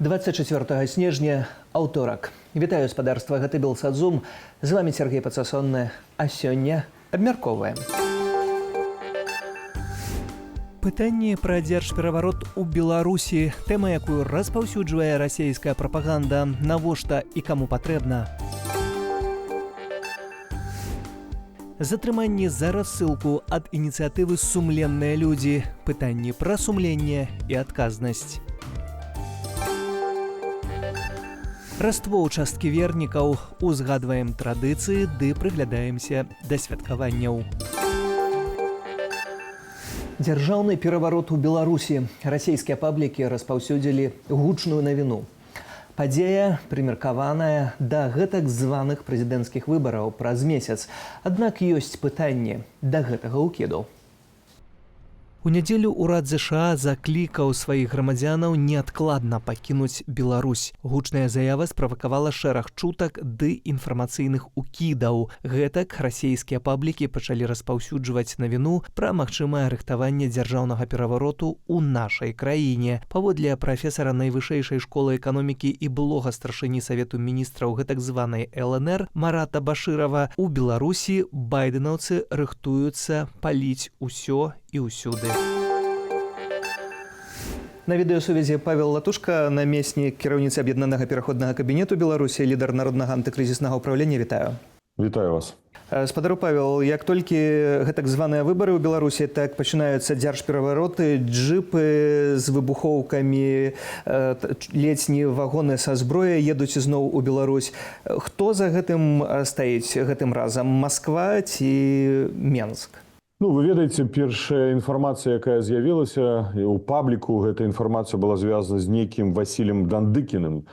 24 снежня, аўторак. Вітаю спадарства, гэта Белсадзум. З вами Сергей Пацасонны. А сёння абмяркоўваем. Пытанне пра дзяржпераварот у Беларусі. Тэма, якую распаўсюджвае расійская прапаганда. Навошта і каму патрэбна? Затрыманне за рассылку ад ініцыятывы «Сумленныя людзі». Пытанні пра сумленне і адказнасць. Раство ўчасткі вернікаў, узгадваем традыцыі ды прыглядаемся да святкаванняў. Дзяржаўны пераварот у Беларусі. Расійскія паблікі распаўсюдзілі гучную навіну. Падзея прымеркаваная да гэтак званых прэзідэнцкіх выбараў праз месяц. Аднак ёсць пытанне да гэтага ўкіду. У нядзелю ўрад ЗША заклікаў сваіх грамадзянаў неадкладна пакінуць Беларусь. Гучная заява справакавала шэраг чутак ды інфармацыйных укідаў. Гэтак расійскія паблікі пачалі распаўсюджваць навіну пра магчымае рыхтаванне дзяржаўнага перавароту ў нашай краіне. Паводле прафесара найвышэйшай школы эканомікі і былога старшыні Савету міністраў гэтак званай ЛНР Марата Башырава, у Беларусі байдэнаўцы рыхтуюцца паліць усё і ўсюды. На відэасувязі Павел Латушка, намеснік кіраўніцы аб'яднанага пераходнага кабінету Беларусі, лідар народнага антыкрызіснага ўправлення. Вітаю. Вітаю вас. Спадару Павел, як толькі гэтак званыя выбары ў Беларусі, так пачынаюцца дзяржперавароты, джипы з выбухоўкамі, ледзь не вагоны са зброяй едуць ізноў у Беларусь. Хто за гэтым стаіць гэтым разам? Масква ці Менск? Ну, вы ведаеце, першая інфармацыя, якая з'явілася у пабліку, гэта інфармацыя была звязана з нейкім Васілем Дандыкіным,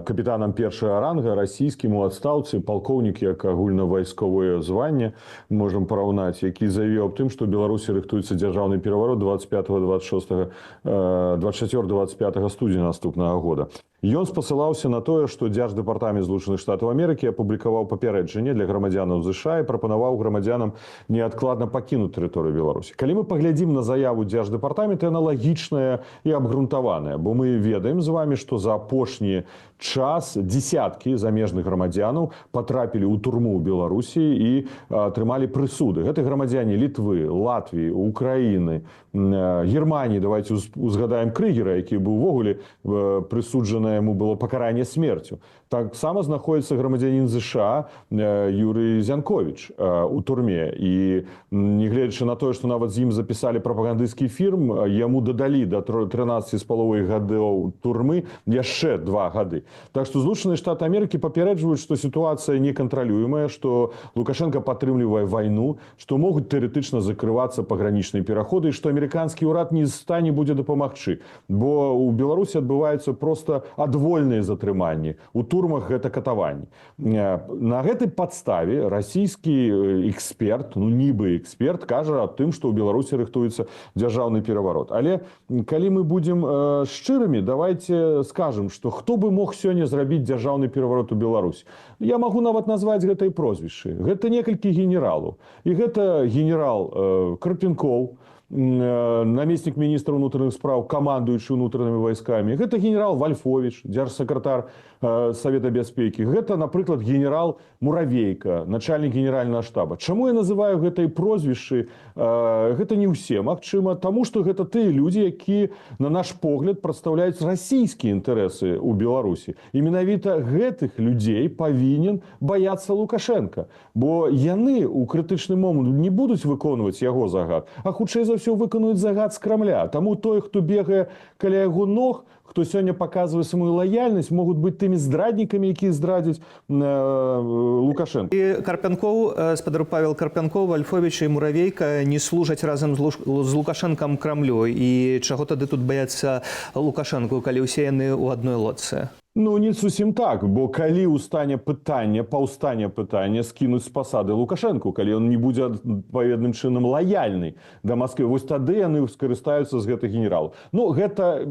капітанам першага ранга, расійскім у адстаўцы, палкоўнік, як агульнавайсковае званне, можам параўнаць, які заявіў аб тым, што ў Беларусі рыхтуецца дзяржаўны пераварот 24-25 студзеня наступнага года. Ён спасылаўся на тое, што Дзярждэпартамент Злучаных Штатаў Амерыкі апублікаваў папярэджанне для грамадзянаў ЗША і прапанаваў грамадзянам неадкладна пакінуць тэрыторыю Беларусі. Калі мы паглядзім на заяву Дзярждэпартамента, яна лагічная і абгрунтаваная, бо мы ведаем з вами, што за апошні час дзесяткі замежных грамадзянаў патрапілі ў турму ў Беларусі і атрымалі прысуды. Гэта грамадзяне Літвы, Латвіі, Украіны, Германіі. Давайте узгадаем Крыгера, які быў увогуле прысуджаны, яму было пакаранне смерцю. Таксама знаходіцца грамадзянін ЗША Юрый Зянковіч у турме. І нягледзячы на тое, што нават з ім запісалі прапагандысцкі фільм, яму дадалі да 13,5 гадоў турмы яшчэ 2 гады. Так што Злучаныя Штаты Амерыкі папярэджваюць, што сітуацыя некантралюемая, што Лукашенко падтрымлівае вайну, што могуць тэарэтычна закрывацца пагранічныя пераходы, і што амерыканскі ўрад не ў стане будзе дапамагчы. Бо ў Беларусі адбываюцца проста адвольныя затрыманні. У турмах гэта катаванні. На гэтай падставе расійскі эксперт, ну нібы эксперт, кажа аб тым, што ў Беларусі рыхтуецца дзяржаўны пераварот. Але калі мы будзем шчырымі, давайте скажам, што хто бы мог сёння зрабіць дзяржаўны пераварот у Беларусі. Я магу нават назваць гэтай прозвішчы. Гэта некалькі генералаў. І гэта генерал Карпенкоў, намеснік міністра ўнутраных спраў, камандуючы ўнутранымі вайскамі. Гэта генерал Вальфовіч, дзяржсакратар Савета бяспекі. Гэта, напрыклад, генерал Муравейка, начальнік генеральнага штаба. Чаму я называю гэтай прозвішчы? Гэта не ўсе, магчыма, таму што гэта тыя людзі, які, на наш погляд, прадстаўляюць расійскія інтарэсы ў Беларусі. І менавіта гэтых людзей павінен баяцца Лукашенка. Бо яны ў крытычны момант не будуць выконваць яго загад, а хутчэй за ўсё выканаюць загад з Крамля. Таму той, хто бегае каля яго ног, хто сёння паказвае сваю лаяльнасць, могуць быць тымі здраднікамі, якія здрадзяць Лукашенко. І Карпянкоў, спадару Павел, Карпянкоў, Вальфовіч і Муравейка не служаць разам з Лукашенкам Крамлю. І чаго тады тут баяцца Лукашенку, калі ўсе яны ў адной лодцы? Ну, не зусім так, бо калі ўстане пытанне, паўстане пытанне скінуць з пасады Лукашэнку, калі ён не будзе адпаведным чынам лаяльны да Масквы, вось тады яны скарыстаюцца з гэтых генералаў. Ну, гэта,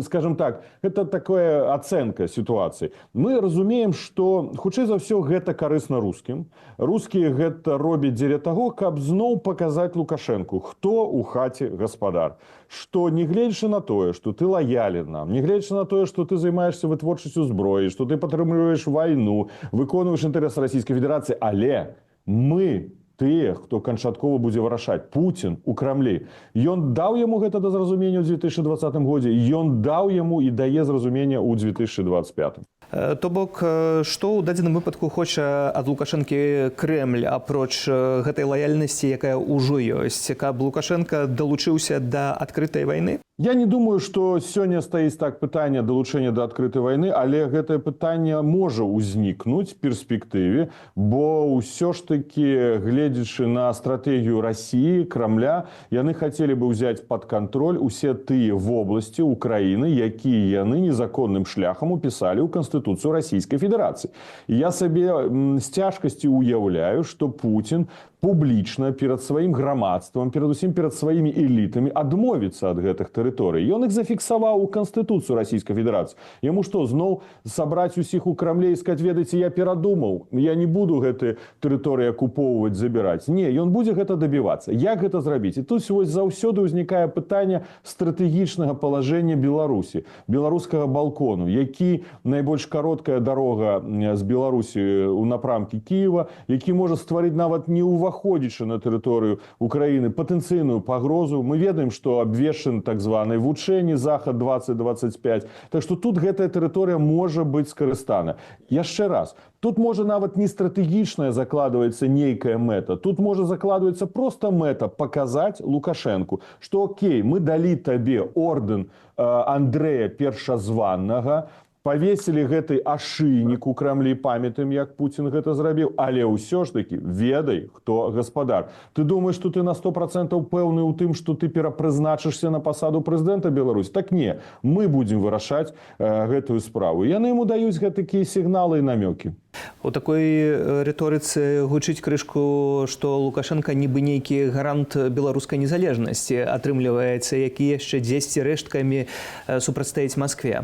скажем так, гэта такая ацэнка сітуацыі. Мы разумеем, што, хутчэй за ўсё, гэта карысна рускім. Рускія гэта робяць дзеля таго, каб зноў паказаць Лукашэнку, хто ў хаце гаспадар. Што, нягледзячы на тое, што ты лаялен нам, нягледзячы на тое, што ты займаешься вытворчасцю зброі, што ты падтрымліваеш вайну, выконваеш інтарэсы Расійскай Федэрацыі, але мы, тыя, хто канчаткова будзе вырашаць, Пуцін у Крамлі, ён даў яму гэта да зразумення ў 2020 годзе, ён даў яму і дае зразумення ў 2025. То бок, што ў дадзеным выпадку хоча ад Лукашэнкі Крэмль, апроч гэтай лаяльнасці, якая ўжо ёсць, каб Лукашенко далучыўся да адкрытай вайны? Я не думаю, што сёння стаіць так пытанне далучэння да адкрытай вайны, але гэтае пытанне можа ўзнікнуць в перспектыве, бо ўсё ж такі, гледзячы на стратэгію Расіі, Крамля, яны хацелі бы ўзяць пад кантроль усе тыя вобласці Украіны, якія яны незаконным шляхам упісалі ў Канстытуцыю Расійскай Федэрацыі. І я сабе з цяжкасцю уяўляю, што Пуцін публічна перад сваім грамадствам, перадусім перад сваімі элітамі адмовіцца ад гэтых тэрыторый. Ён іх зафіксаваў у Канстытуцыю Расійскай Федэрацыі. Яму што, зноў сабраць усіх у Крамле і сказаць, ведаеце, я перадумаў, я не буду гэтыя тэрыторыі акупоўваць, забіраць. Не, ён будзе гэта дабівацца. Як гэта зрабіць? І тут вось заўсёды ўзнікае пытанне стратэгічнага палажэння Беларусі, беларускага балкону, які найбольш кароткая дарога з Беларусі ў напрамкі Кіева, які можа стварыць нават не уваходзячы на тэрыторыю Украіны патэнцыйную пагрозу. Мы ведаем, што абвешчаны так званыя вучэнні Захад 2025. Так што тут гэтая тэрыторыя можа быць скарыстана. Яшчэ раз, тут можа нават не стратэгічная закладваецца нейкая мэта. Тут можа закладваецца проста мэта паказаць Лукашэнку, што окей, мы далі табе ордэн Андрэя Першазваннага, павесілі гэты ашыйнік у Крамлі, памятаем, як Пуцін гэта зрабіў, але ўсё ж такі ведай, хто гаспадар. Ты думаеш, што ты на 100% пэўны ў тым, што ты перапрызначышся на пасаду прэзідэнта Беларусі? Так не, мы будзем вырашаць гэтую справу. Яны яму даюць гэтакія сігналы і намёкі. У такой рыторыцы гучыць крышку, што Лукашенко нібы нейкі гарант беларускай незалежнасці атрымліваецца, які яшчэ дзесьці рэшткамі супрацьстаіць Маскве.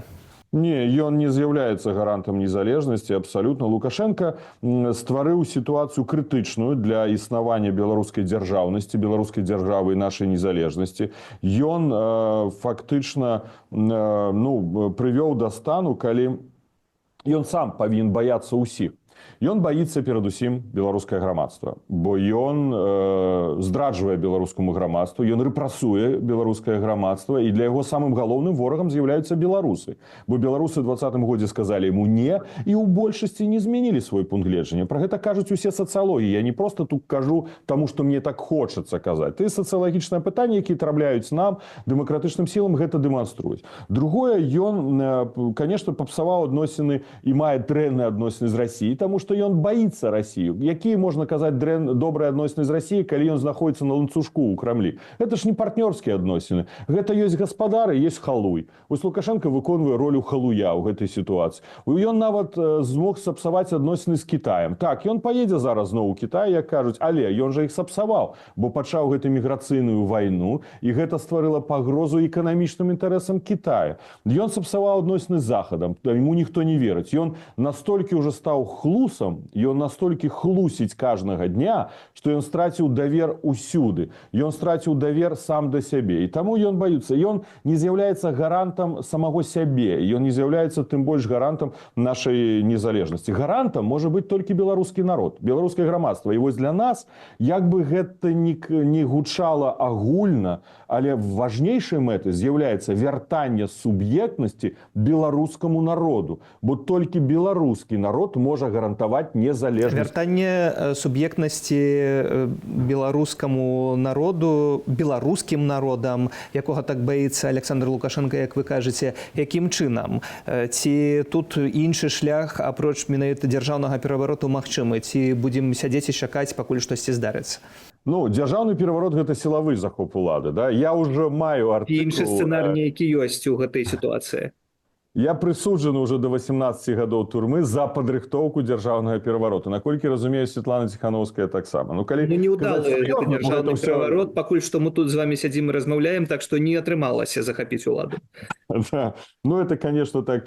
Не, ён не з'яўляецца гарантам незалежнасці, абсалютна. Лукашенко стварыў сітуацыю крытычную для існавання беларускай дзяржаўнасці, беларускай дзяржавы і нашай незалежнасці. Ён фактычна прывёў да стану, калі ён сам павінен баяцца ўсіх. Ён баіцца перадусім беларускае грамадства, бо ён здраджвае беларускаму грамадству, ён рэпрасуе беларускае грамадства, і для яго самым галоўным ворагам з'яўляюцца беларусы. Бо беларусы ў 2020 годзе сказалі яму не, і ў большасці не змянілі свой пункт гледжання. Пра гэта кажуць усе сацыялогі. Я не проста тут кажу, таму што мне так хочацца казаць. Ты сацыялагічнае пытанне, якія трапляюць нам, дэмакратычным сілам, гэта дэманструюць. Другое, ён, конечно, папсаваў адносіны і мае дрэнныя адносіны з Расіяй, таму што ён баіцца Расію. Якія можна казаць добрыя адносіны з Расіяй, калі ён знаходзіцца на ланцужку ў Крамлі? Гэта ж не партнёрскія адносіны. Гэта ёсць гаспадары, ёсць халуй. Вось Лукашенко выконвае ролю халуя ў гэтай сітуацыі. Ён нават змог сапсаваць адносіны з Кітаем. Так, ён паедзе зараз зноў у Кітай, як кажуць, але ён жа іх сапсаваў, бо пачаў гэту міграцыйную вайну, і гэта стварыла пагрозу эканамічным інтарэсам Кітая. Ён сапсаваў адносіны з Захадам, яму ніхто не верыць. Ён настолькі ўжо стаў хлусам, ён настолькі хлусіць кожнага дня, што ён страціў давер усюды. Ён страціў давер сам да сябе. І таму ён баіцца. Ён не з'яўляецца гарантам самого сябе. Ён не з'яўляецца тым больш гарантам нашай незалежнасці. Гарантам можа быць толькі беларускі народ, беларускае грамадства. І вось для нас, як бы гэта не гучала агульна, але важнейшай мэтай з'яўляецца вяртанне суб'ектнасці беларускаму народу. Бо толькі беларускі народ можа гарантаваць незалежнасць. Вяртанне суб'ектнасці беларускаму народу, беларускім народам, якога так баіцца Александр Лукашенко, як вы кажаце, якім чынам? Ці тут іншы шлях, апроч менавіта дзяржаўнага перавароту, магчымы? Ці будзем сядзець і чакаць, пакуль штосьці здарыцца? Ну, дзяржаўны пераварот – гэта сілавы захоп улады. Да? Я ўжо маю артыкул... Іншы сцэнар нейкі ёсць у гэтай сітуацыі. Я прысуджаны уже до 18 гадоў турмы за падрыхтоўку дзяржаўнага перавароту. Наколькі разумею, Светлана Ціхановская таксама. Ну, неудалы гэта дзяржаўны пераварот, пакуль што мы тут з вами сядзім і размаўляем, так што не атрымалася захапіць уладу. Да. Ну, это, конечно, так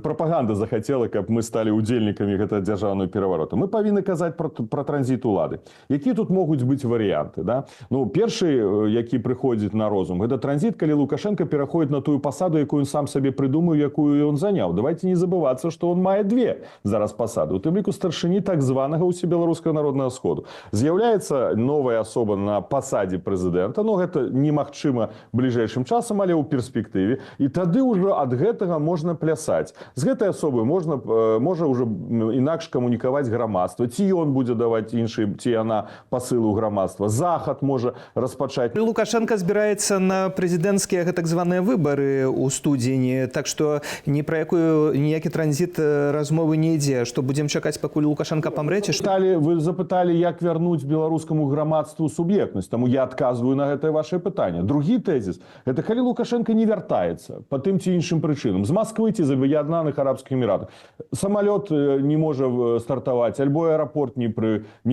пропаганда захотела, каб мы стали удзельнікамі гэтага дзяржаўнага перавароту. Мы павінны казаць про транзіт улады. Якія тут могуць быць варыянты? Да? Ну, першы, які прыходзіць на розум, гэта транзіт, калі Лукашенко пераходзіць на тую пасаду, якую ён сам сабе прыдумаў, якую ён заняў. Давайте не забывацца, што он мае две зараз пасады. У тым ліку старшыні так званага Усебеларускага народнага сходу. З'яўляецца новая асоба на пасадзе прэзідэнта. Ну, гэта немагчыма бліжэйшым часам, але ў перспектыве. І тады ўжо ад гэтага можна плясаць. З гэтай асобы можа ўжо інакш камунікаваць грамадства. Ці ён будзе даваць іншыя, ці яна пасылу грамадства. Захад можа распачаць. Лукашенко збіраецца на прэзідэнцкія так званыя выбары ў студзені, так што ні пра ніякі транзіт размовы не ідзе. Што будзем чакаць, пакуль Лукашенко памрэ, ці што? Вы запыталі, як вярнуць беларускаму грамадству суб'ектнасць. Таму я адказваю на гэтае ваше пытанне. Другі тэзіс – гэта калі Лукашенко не вяртаецца по тым ці іншым прычынам. З Масквы ці з Аб'яднаных Арабскіх Эміратаў. Самалёт не можа стартаваць, альбо аэрапорт не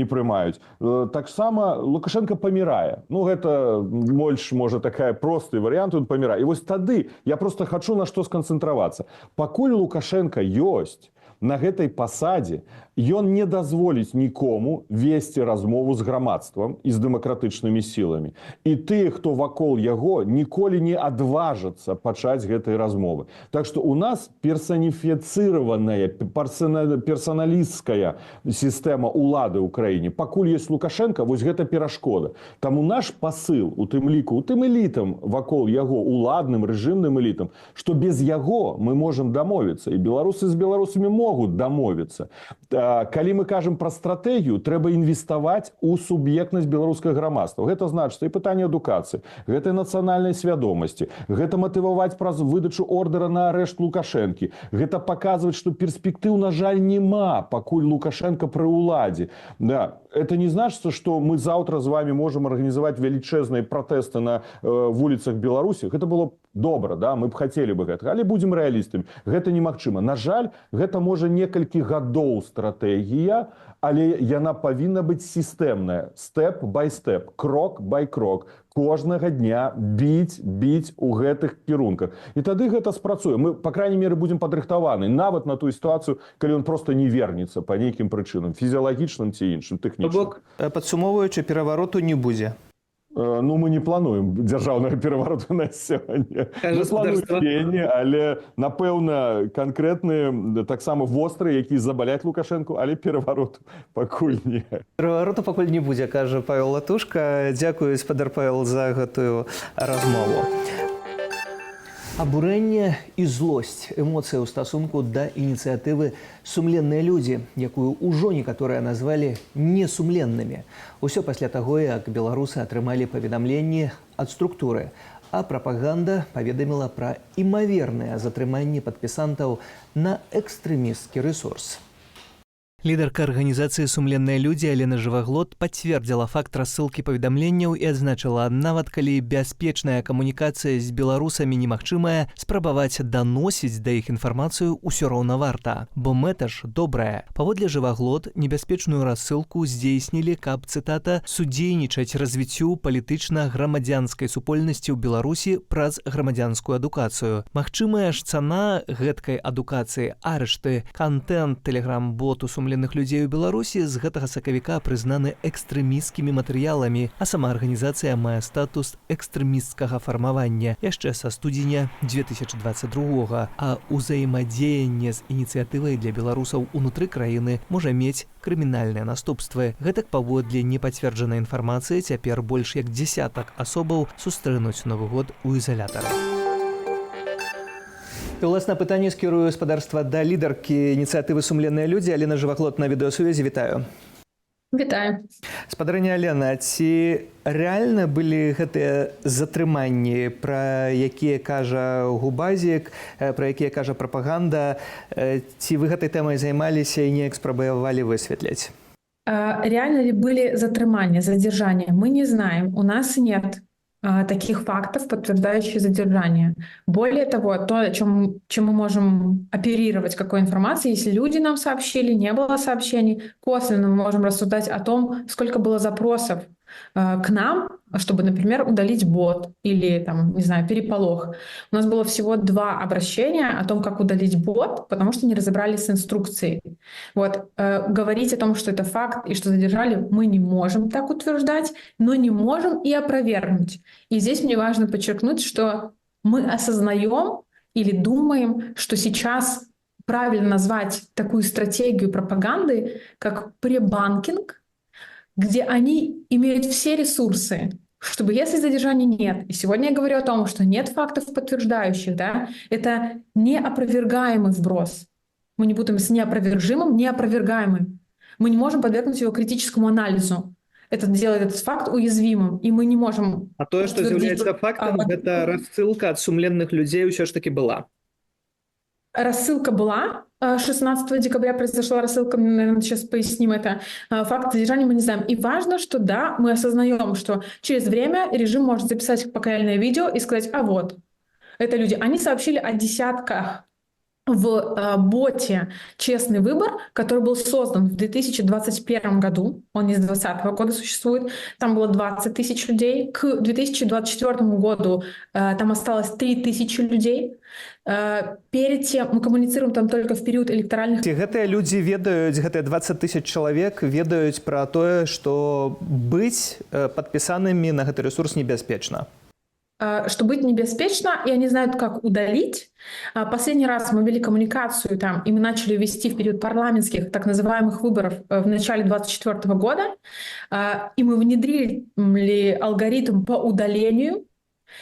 прымаюць. Таксама Лукашенко памірае. Ну, гэта больш, можа, такая просты варыянт, он памірае. І вось тады я просто хачу на што сканцэнтравацца. Пакуль Лукашенко ёсць на гэтай пасадзе, ён не дазволіць нікому весці размову з грамадствам і з дэмакратычнымі сіламі. І тыя, хто вакол яго, ніколі не адважацца пачаць гэтай размовы. Так што у нас персаніфіцыраваная, персаналісцкая сістэма улады ў краіне. Пакуль ёсць Лукашенко, вось гэта перашкода. Таму наш пасыл, у тым ліку, у тым элітам вакол яго, уладным, рэжымным элітам, што без яго мы можам дамовіцца. І беларусы з беларусамі могуць дамовіцца. Калі мы кажам пра стратэгію, трэба інвеставаць у суб'ектнасць беларускага грамадства. Гэта значыць і пытанне адукацыі, гэта нацыянальнай свядомасці, гэта матываваць праз выдачу ордэра на арышт Лукашэнкі, гэта паказваць, што перспектыў, на жаль, няма, пакуль Лукашенко пры ўладзе. Да. Это не значыцца, што мы заўтра з вами можам арганізаваць велічэзныя пратэсты на вуліцах Беларусі. Гэта было добра, да? Мы б хацелі бы гэтага, але будзем рэалістамі. Гэта немагчыма. На жаль, гэта можа некалькі гадоў стратэгія, але яна павінна быць сістэмная. Степ-бай-степ, крок-бай-крок. Кожнага дня біць у гэтых кірунках. І тады гэта спрацуе. Мы, па крайней меры, будзем падрыхтаваны нават на тую сітуацыю, калі ён проста не вернецца па нейкім прычынам, фізіялагічным ці іншым, тэхнічным. То бок, падсумоўваючы, перавароту не будзе. Ну, мы не плануем дзяржаўнага перавароту на сёння. Мы плануем дзеянні, але, напэўна, канкрэтныя, таксама вострыя, якія забаляць Лукашэнку, але перавароту пакуль не. Перавароту пакуль не будзе, кажа Павел Латушка. Дзякую, спадар Павел, за гэтую размову. Абурэнне і злосць, эмоцыі ў стасунку да ініцыятывы «Сумленныя людзі», якую ўжо некаторыя назвалі несумленнымі. Усё пасля таго, як беларусы атрымалі паведамленні ад структуры, а прапаганда паведаміла пра імаверныя затрыманні падпісантаў на экстрэмісцкі рэсурс. Лідарка арганізацыі «Сумленныя людзі» Алена Жываглот пацвердзіла факт рассылкі паведамленняў і адзначыла, нават калі бяспечная камунікацыя з беларусамі немагчымая, спрабаваць даносіць да іх інфармацыю ўсё роўна варта, бо мэта ж добрая. Паводле Жываглот, небяспечную рассылку здзейснілі, каб, цытата, «судзейнічаць развіццю палітычна-грамадзянскай супольнасці ў Беларусі праз грамадзянскую адукацыю». Магчымая ж цана гэткай адукацыі, арышты, кантэнт тэлеграм-боту «Сумленных людзей» у Беларусі з гэтага сакавіка прызнаны экстрэмісцкімі матэрыяламі, а сама арганізацыя мае статус экстрэмісцкага фармавання яшчэ са студзеня 2022, а ўзаемадзеянне з ініцыятывай для беларусаў унутры краіны можа мець крымінальныя наступствы. Гэтак паводле непацверджанай інфармацыі цяпер больш як дзесятак асобаў сустрэнуць Новы год у изолятары. І, уласна, пытанне скірую гаспадарства да лідаркі ініцыятывы «Сумленныя людзі» Алена Жываглот на відэасувязі. Вітаю. Вітаю. Спадарыня Алена, ці рэальна былі гэтыя затрыманні, пра якія кажа Губазік, пра якія кажа прапаганда, ці вы гэтай тэмай займаліся і неяк спрабавалі высветляць? Реально ли были затрымания, задержания? Мы не знаем, у нас нет таких фактов, подтверждающих задержание. Более того, то, чем мы можем оперировать, какой информацией, если люди нам сообщили, не было сообщений, косвенно мы можем рассуждать о том, сколько было запросов к нам, чтобы, например, удалить бот или, там, не знаю, переполох. У нас было всего 2 обращения о том, как удалить бот, потому что не разобрались с инструкцией. Вот. Говорить о том, что это факт и что задержали, мы не можем так утверждать, но не можем и опровергнуть. И здесь мне важно подчеркнуть, что мы осознаем или думаем, что сейчас правильно назвать такую стратегию пропаганды, как пребанкинг, где они имеют все ресурсы, чтобы если задержания нет, и сегодня я говорю о том, что нет фактов подтверждающих, да, это неопровергаемый вброс. Мы не путаем с неопровержимым, неопровергаемым. Мы не можем подвергнуть его критическому анализу. Это делает этот факт уязвимым, и мы не можем... А тое, што з'яўляецца фактам, гэта рассылка ад сумленных людзей ўсё ж таки была. Рассылка была. 16 декабря произошла рассылка, наверное, сейчас поясним это. Факт задержания мы не знаем. И важно, что да, мы осознаем, что через время режим может записать покаянное видео и сказать, а вот, это люди. Они сообщили о десятках в боте «Честный выбор», который был создан в 2021 году, он не с 2020 года существует, там было 20 тысяч людей, к 2024 году там осталось 3 тысячи людей. Перед тем мы коммуницируем там только в период электоральных... Гэтыя людзі ведаюць, гэтыя 20 тысяч чалавек ведаюць пра тое, што быць падпісанымі на гэты ресурс небяспечна. Что быть небеспечно, и они знают, как удалить. Последний раз мы вели коммуникацию там, и мы начали вести в период парламентских так называемых выборов в начале 2024 года, и мы внедрили алгоритм по удалению,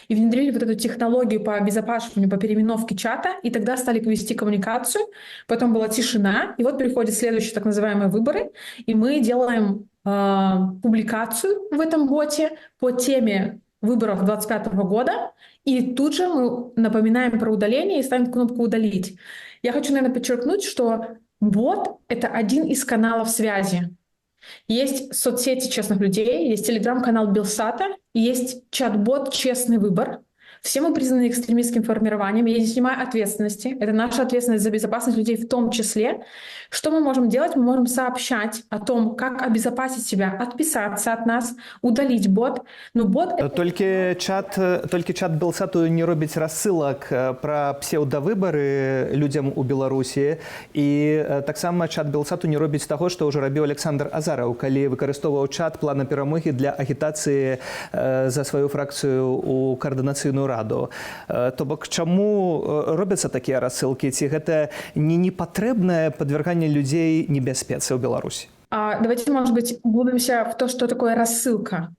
и внедрили вот эту технологию по обезопасиванию, по переименовке чата, и тогда стали вести коммуникацию, потом была тишина, и вот приходят следующие так называемые выборы, и мы делаем публикацию в этом боте по теме выборов 2025 года, и тут же мы напоминаем про удаление и ставим кнопку «Удалить». Я хочу, наверное, подчеркнуть, что бот — это один из каналов связи. Есть соцсети честных людей, есть телеграм-канал Белсата, есть чат-бот «Честный выбор». Все мы признаны экстремистским формированием, я не снимаю ответственности. Это наша ответственность за безопасность людей в том числе. Что мы можем делать? Мы можем сообщать о том, как обезопасить себя, отписаться от нас, удалить бот. Но бот... Толькі чат Белсату не робіць рассылак пра псеўдавыбары людзям у Беларусі. І таксама чат Белсату не робіць таго, што ўжо рабіў Александр Азараў, калі выкарыстоўваў чат плана перамогі для агітацыі за сваю фракцыю ў каардынацыйную раду. То бок, чаму робяцца такія рассылкі? Ці гэта не непатрэбнае падвярганне людей небяспецы ў Беларусі? Давайте, может быть, углубимся в то, что такое рассылка.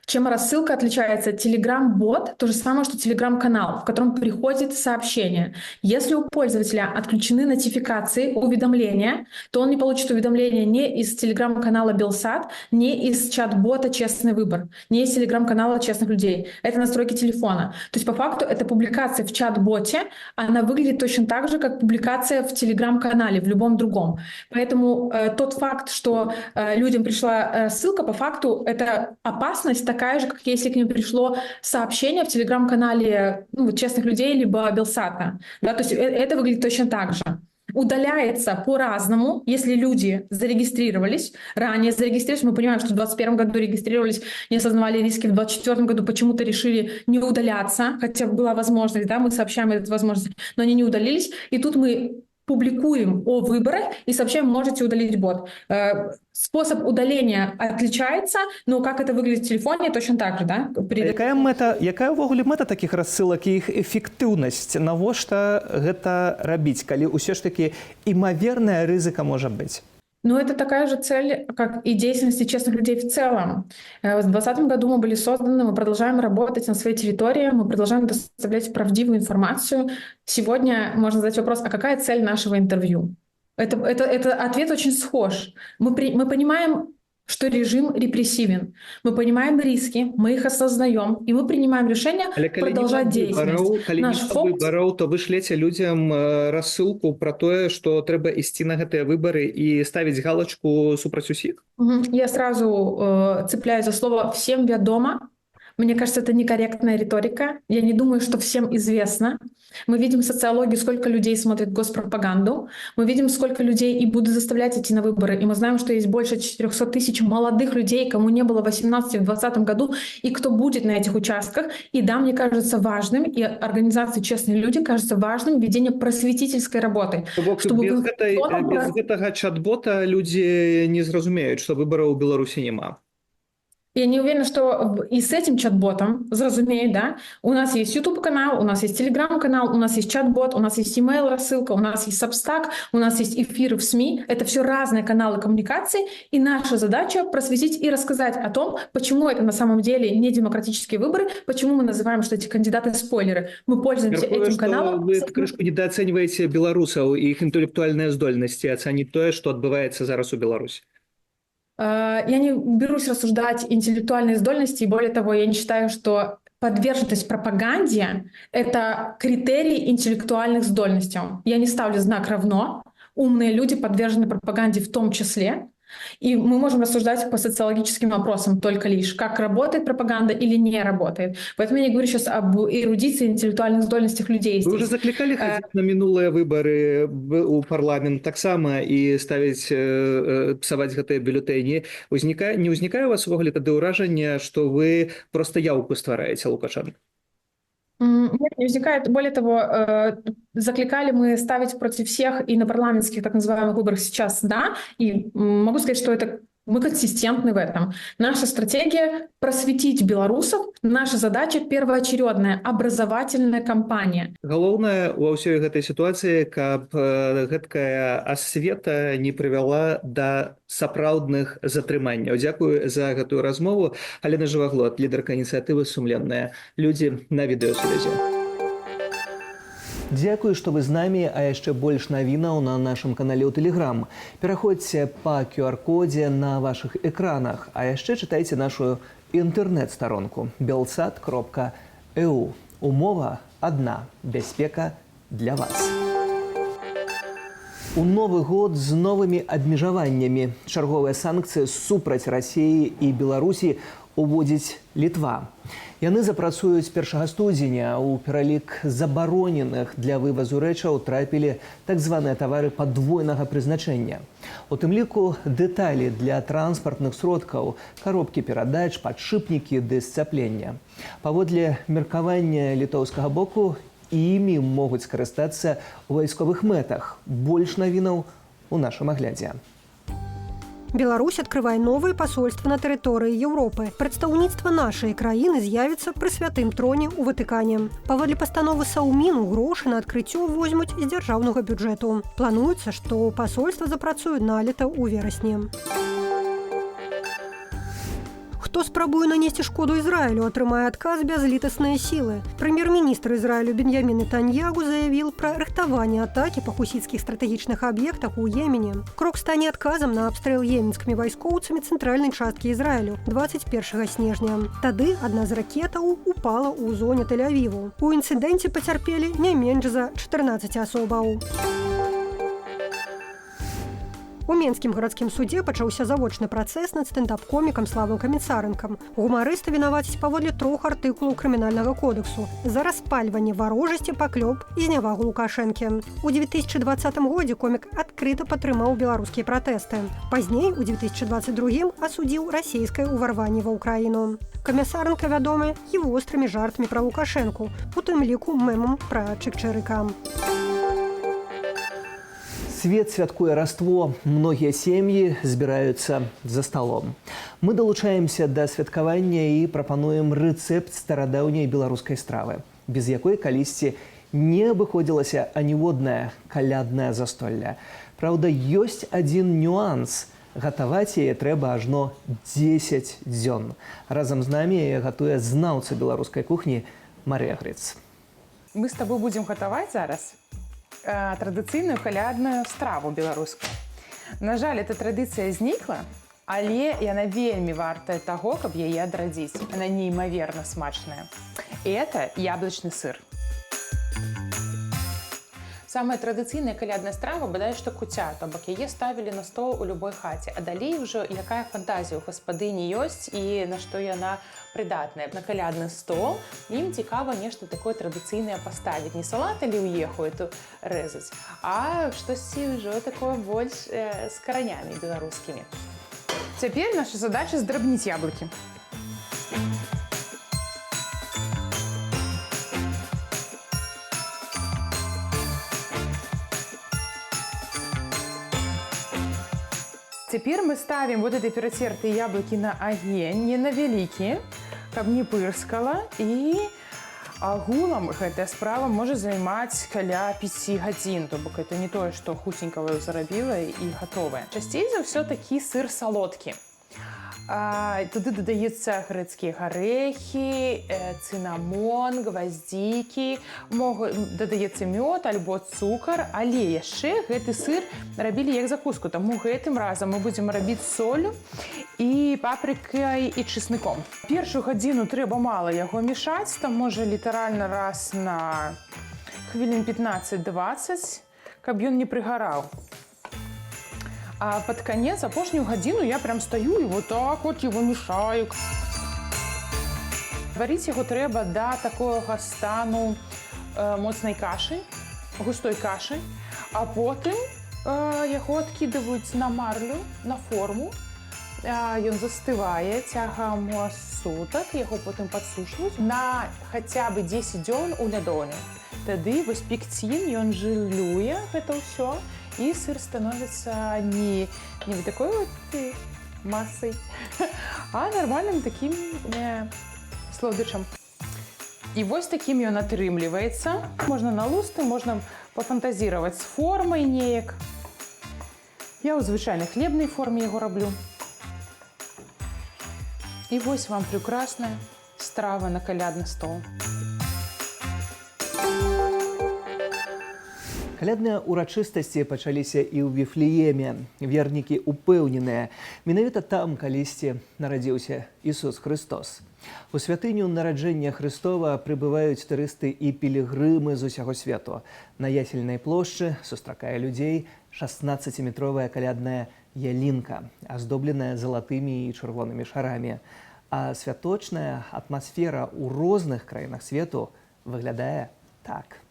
Чем рассылка отличается? Телеграм-бот — то же самое, что телеграм-канал, в котором приходит сообщение. Если у пользователя отключены нотификации, уведомления, то он не получит уведомления ни из телеграм-канала Белсат, ни из чат-бота «Честный выбор», ни из телеграм-канала «Честных людей». Это настройки телефона. То есть по факту эта публикация в чат-боте, она выглядит точно так же, как публикация в телеграм-канале, в любом другом. Поэтому тот факт, что людям пришла ссылка, по факту это опасность такая же, как если к ним пришло сообщение в телеграм-канале «Честных людей» либо Белсата. Да, то есть это выглядит точно так же. Удаляется по-разному, если люди зарегистрировались, ранее зарегистрировались. Мы понимаем, что в 2021 году регистрировались, не осознавали риски, в 2024 году почему-то решили не удаляться, хотя была возможность, да, мы сообщаем эту возможность, но они не удалились. И тут мы публикуем о выборах и сообщаем, можете удалить бот. Способ удаления отличается, но как это выглядит в телефоне, точно так же. Да? Якая ўвогуле мэта такіх рассылак і іх эфектыўнасць? Навошта гэта рабіць, калі ўсё ж такі імаверная рызыка можа быць? Ну, это такая же цель, как и деятельности честных людей в целом. В 2020 году мы были созданы, мы продолжаем работать на своей территории, мы продолжаем доставлять правдивую информацию. Сегодня можно задать вопрос, а какая цель нашего интервью? Это ответ очень схож. Мы понимаем, что режим репрессивен. Мы понимаем риски, мы их осознаем, и мы принимаем решение продолжать деятельность. Калі выбараў, то вы шлеце людям рассылку про тое, что трэба ісці на гэтыя выборы и ставить галочку супраць усіх? Я сразу цепляюсь за слово «всем вядома». Мне кажется, это некорректная риторика. Я не думаю, что всем известно. Мы видим социологию, сколько людей смотрит госпропаганду. Мы видим, сколько людей и будут заставлять идти на выборы. И мы знаем, что есть больше 400 тысяч молодых людей, кому не было 18 в 2020 году, и кто будет на этих участках. И да, мне кажется важным, и организации «Честные люди» кажется важным ведение просветительской работы. Чтобы без гэтага чат-бота люди не зразумеюць, што выбараў у Беларусі няма. Я не уверена, что и с этим чат-ботом, зразумею, да, у нас есть YouTube-канал, у нас есть Telegram-канал, у нас есть чат-бот, у нас есть email-рассылка, у нас есть Substack, у нас есть эфиры в СМИ. Это все разные каналы коммуникации, и наша задача просветить и рассказать о том, почему это на самом деле не демократические выборы, почему мы называем, что эти кандидаты спойлеры. Мы пользуемся этим каналом. Вы крышку недооцениваете беларусаў і іх інтэлектуальныя здольнасці ацаніць тое, што адбываецца зараз у Беларусі. Я не берусь рассуждать интеллектуальные здольности, и более того, я не считаю, что подверженность пропаганде — это критерий интеллектуальных здольностей. Я не ставлю знак равно. Умные люди подвержены пропаганде в том числе. И мы можем рассуждать по социологическим вопросам только лишь, как работает пропаганда или не работает. Поэтому я не говорю сейчас об эрудиции, интеллектуальных здольностях людей. Вы уже закликали ходить на минулые выборы у парламент таксама и ставить, псаваць гэтыя бюлетэні. Не ўзнікае у вас увогуле тады ўражанне, что вы просто яўку ствараеце Лукашенко? Нет, не возникает. Более того, закликали мы ставить против всех и на парламентских так называемых выборах сейчас «да». И могу сказать, что мы консистентны в этом. Наша стратегия — просветить белорусов. Наша задача первоочередная — образовательная кампания. Галоўнае ва ўсёй гэтай сітуацыі, каб гэткая асвета не прывяла да сапраўдных затрыманняў. Дзякую за гэтую размову. Алена Жываглот, лідарка ініцыятывы «Сумленныя людзі» на відэасувязі. Дзякую, што вы з намі, а яшчэ больш навінаў на нашым канале ў Telegram. Пераходзьце па QR-кодзе на вашых экранах, а яшчэ чытайце нашу інтэрнэт-старонку belsat.eu. Умова адна – бяспека для вас. У Новы год з новымі абмежаваннямі. Чарговыя санкцыі супраць Расіі і Беларусі уводзіць Літва. Яны запрацуюць 1 студзеня. У пералік забароненых для вывазу рэчаў трапілі так званыя тавары падвойнага прызначэння. У тым ліку дэталі для транспартных сродкаў, коробкі перадач, падшипнікі ды сцяплення. Паводле меркавання літоўскага боку, імі могуць скарыстацца ў вайсковых мэтах. Больш навінаў у нашым аглядзе. Беларусь открывае новые посольства на тэрыторыі Еўропы. Прадстаўніцтва нашай краіны з'явіцца пры святым троне ў Ватыкане. Паводле пастановы Саўміну грошы на адкрыццё возьмуць з дзяржаўнага бюджэту. Плануецца, што пасольства запрацуюць налета ў верасні. Хто спрабуе нанесці шкоду Ізраілю, атрымае адказ бязлітасныя сілы. Прэм'ер-міністр Ізраілю Беньямін Нетаньягу заявіў пра рыхтаванне атакі па хусіцкіх стратэгічных аб'ектах у Йемене. Крок стане адказам на абстрэл йеменскімі вайскоўцамі цэнтральнай часткі Ізраілю 21 снежня. Тады адна з ракетаў упала ў зоне Тель-Авіву. У інцыдэнце пацярпелі не менш за 14 асобаў. У Менскім гарадскім судзе пачаўся завочны працэс над стендап-комікам Славам Каміцарынкам. Гумарыста вінавацяць паводле 3 артыкулаў крымінальнага кодексу за распальванне варожасці, паклёп і знявагу Лукашэнкі. У 2020 годзе комік адкрыта падтрымаў беларускія пратэсты. Пазней, у 2022 асудзіў расійскае ўварванне ва ўкраіну. Каміцарынка вядомы і вострымі жартамі пра Лукашэнку, у тым ліку мемам пра Чык-Чырыка. Свет святкуе Раство. Многія сем'і збіраюцца за сталом. Мы далучаемся да святкавання і прапануем рэцэпт старадаўняй беларускай стравы, без якой калісьці не абыходзілася аніводнае каляднае застолле. Праўда, ёсць адзін нюанс. Гатаваць яе трэба ажно 10 дзён. Разам з намі яе гатуе знаўца беларускай кухні Марыя Грыц. Мы з табой будзем гатаваць зараз традыцыйную калядную страву беларускую. На жаль, эта традыцыя знікла, але яна вельмі вартая таго, каб яе адрадзіць. Она неймаверна смачная. Это яблычны сыр. Самая традыцыйная калядная страва бадай што куця, то бок яе ставілі на стол у любой хаце. А далей ўжо якая фантазія ў гаспадыні ёсць і на што яна прыдатная. На калядны стол ім цікава нешта такое традыцыйнае паставіць. Не салат аліўеху эту рэзаць, а штосьці ўжо такое больш з каранямі беларускімі. Цяпер наша задача здрабніць яблыкі. Цяпер мы ставім вот эти перацертыя яблыкі на агень, не на вялікі, каб не пырскала, і агулам гэтая справа можа займаць каля 5 гадзін, то бок это не тое, што хуценька вы зарабіла і гатовае. Часцей за ўсё такі сыр салодкі. Туды дадаецца грэцкія гарэхі, цынамон, гваздзікі, дадаецца мёд альбо цукар, але яшчэ гэты сыр рабілі як закуску, таму гэтым разам мы будзем рабіць солью і папрыкай і чесныком. Першую гадзіну трэба мала яго мешаць, там можа літаральна раз на хвілін 15-20, каб ён не прыгараў. А под конец, апошнюю гадзіну я прям стою и вот так вот его мешаю. Варить его трэба до такого стану моцнай кашы, густой кашы, а потым яго адкідваюць на марлю, на форму. Ён застывае цягам сутак, яго потым падсушваюць на хаця бы 10 дзён у лядоўні. Тады вось пекцін, ён жылюе гэта ўсё, і сыр становится не вот такой вот массой, а нормальным таким слодычам. І вось таким ён атрымліваецца. Можна на лусты, можна пафантазіраваць з формай неяк. Я ў звычайнай хлебнай форме яго раблю. І вось вам прекрасная страва на калядны стол. Калядныя ўрачыстасці пачаліся і ў Віфлееме. Вернікі упэўненыя, менавіта там калісьці нарадзіўся Ісус Христос. У святыню нараджэння Христова прыбываюць турысты і пілігрымы з усяго свету. На Ясельнай плошчы сустракае людзей 16-метровая калядная ялінка, аздобленая залатымі і чырвонымі шарамі. А святочная атмасфера ў розных краінах свету выглядае так.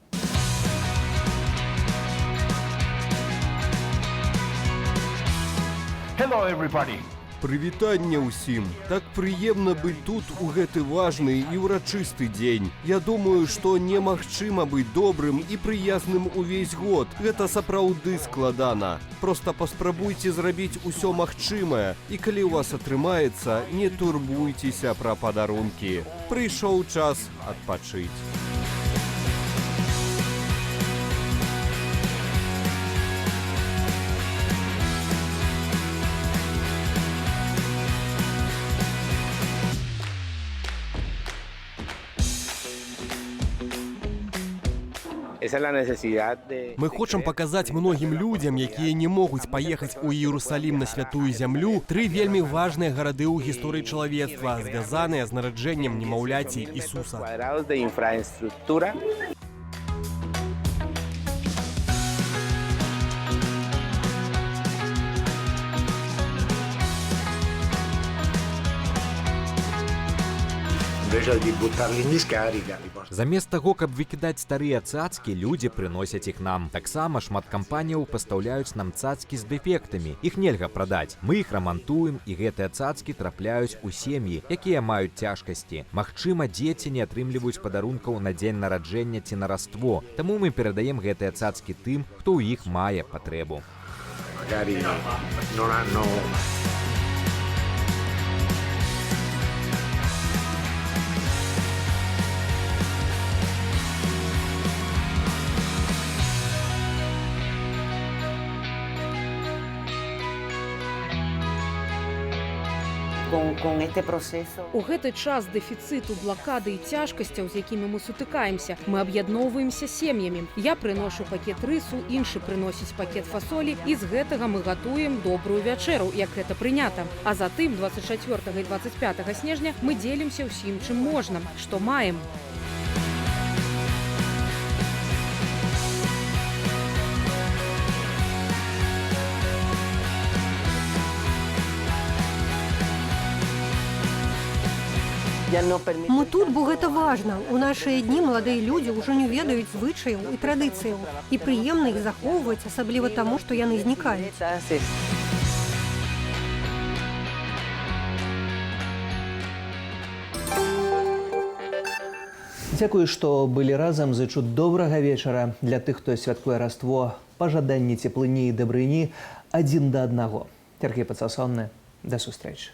Hello, everybody! Прывітанне ўсім. Так прыемна быць тут у гэты важны і ўрачысты дзень. Я думаю, што немагчыма быць добрым і прыязным увесь год. Гэта сапраўды складана. Проста паспрабуйце зрабіць усё магчымае. І калі ў вас атрымаецца, не турбуйцеся пра падарункі. Прыйшоў час адпачыць. Мы хочам паказаць многім людзям, якія не могуць паехаць у Іерусалім на святую зямлю, 3 вельмі важныя гарады ў гісторыі чалавецтва, звязаныя з нараджэннем немаўляці Ісуса. Замест таго, каб выкідаць старыя цацкі, людзі прыносяць іх нам. Таксама шмат кампаніяў пастаўляюць нам цацкі з дэфектамі. Іх нельга прадаць. Мы іх рамантуем, і гэтыя цацкі трапляюць у сем'і, якія маюць цяжкасці. Магчыма, дзеці не атрымліваюць падарункаў на дзень нараджэння ці на раство. Таму мы перадаем гэтыя цацкі тым, хто ў іх мае патрэбу. У гэты час дэфіцыту, блакады і цяжкасцяў, з якімі мы сутыкаемся, мы аб'ядноўваемся сем'ямі. Я прыношу пакет рысу, іншы прыносіць пакет фасолі, і з гэтага мы гатуем добрую вячэру, як гэта прынята. А затым 24 і 25 снежня мы дзелімся ўсім, чым можна, што маем. Мы тут, бо гэта важна. У нашыя дні маладыя людзі ўжо не ведаюць звычаяў і традыцыяў. І прыемна іх захоўваць, асабліва таму, што яны знікаюць. Дзякую, што былі разам. Зычу добрага вечара. Для тых, хто святкуе Раство, пажаданні цеплыні і дабрыні адзін да аднаго. Сергей Пацасонны. Да сустрэчы.